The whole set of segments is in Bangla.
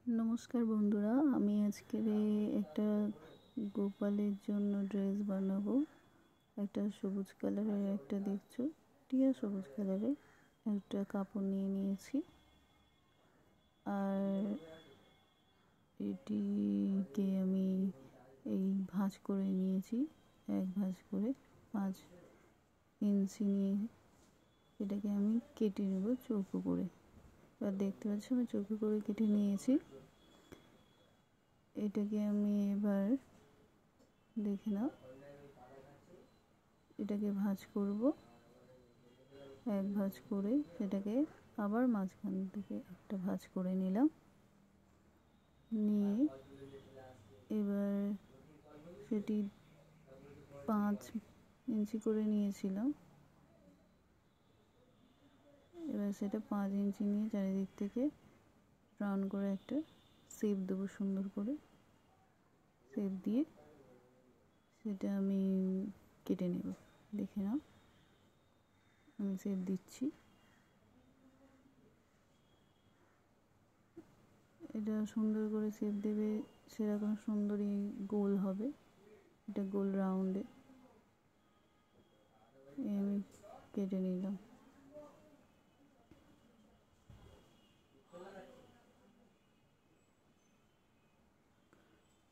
नमस्कार बंधुरा आमी आजके एक गोपालेर जन्य ड्रेस बानाबो। एक सबुज कलर एक देखो टिया सबुज कलर एक कापड़ निये निয়েছি और एटिके आमी भाঁজ করে নিয়েছি एक भाঁজ করে 5 इंची নিয়ে এটাকে আমি কেটে নেব চৌকো করে। এবার দেখতে পাচ্ছ আমি চৌকো করে কেটে নিয়েছি। এটাকে আমি এবার দেখে নাও এটাকে ভাঁজ করব এক ভাঁজ করে সেটাকে আবার মাঝখান থেকে একটা ভাঁজ করে নিলাম নিয়ে এবার সেটি 5 इंची করে নিয়েছিলাম। এবার সেটা 5 इंची নিয়ে চারিদিক থেকে রাউন্ড করে একটা शेप দেব সুন্দর করে शेप দিয়ে সেটা আমি কেটে নেব। দেখে নাও আমি शेप দিচ্ছি। এটা সুন্দর করে शेप দেবে সেরকম সুন্দরই গোল হবে। এটা গোল রাউন্ডে আমি কেটে নিলাম।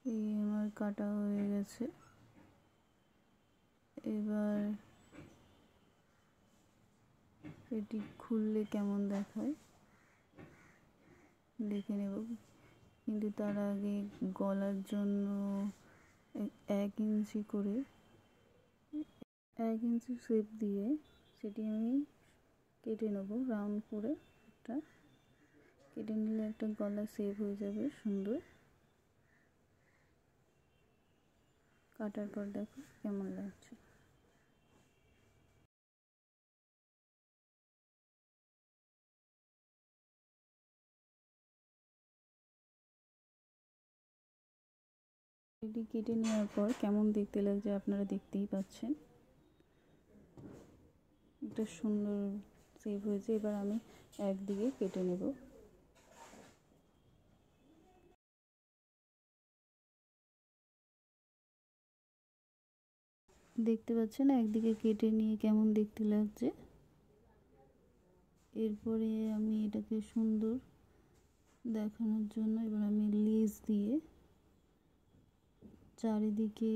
এই আমার কাটা হয়ে গেছে। এবার এটি খুললে কেমন দেখায় দেখে নেব, কিন্তু তার আগে গলার জন্য 1 इंची করে 1 इंची शेप দিয়ে সেটি আমি কেটে নেব রাউন্ড করে একটা কেটে নিলে একটা গলা शेप হয়ে যাবে সুন্দর। কাটার পর দেখো কেমন লাগছে। এটি কেটে নেওয়ার পর কেমন দেখতে লাগছে আপনারা দেখতেই পাচ্ছেন। একটা সুন্দর शेप হয়েছে। এবার আমি একদিকে কেটে নেব। দেখতে পাচ্ছেন একদিকে কেটে নিয়ে কেমন দেখতে লাগছে। এরপরে আমি এটাকে সুন্দর দেখানোর জন্য এবার আমি লেস দিয়ে চারিদিকে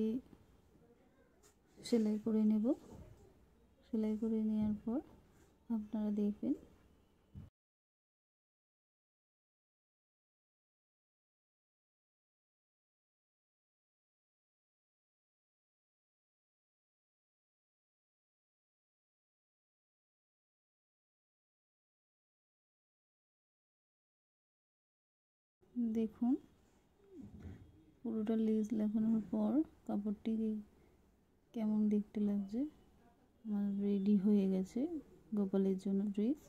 সেলাই করে নেব। সেলাই করে নেওয়ার পর আপনারা দেখবেন দেখুন পুরোটা লেস লাগানোর পর কাপড়টি কেমন দেখতে লাগছে। আমার রেডি হয়ে গেছে গোপালের জন্য ড্রেস।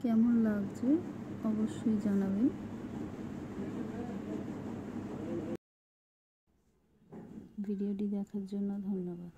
কেমন লাগছে অবশ্যই জানাবেন। ভিডিওটি দেখার জন্য ধন্যবাদ।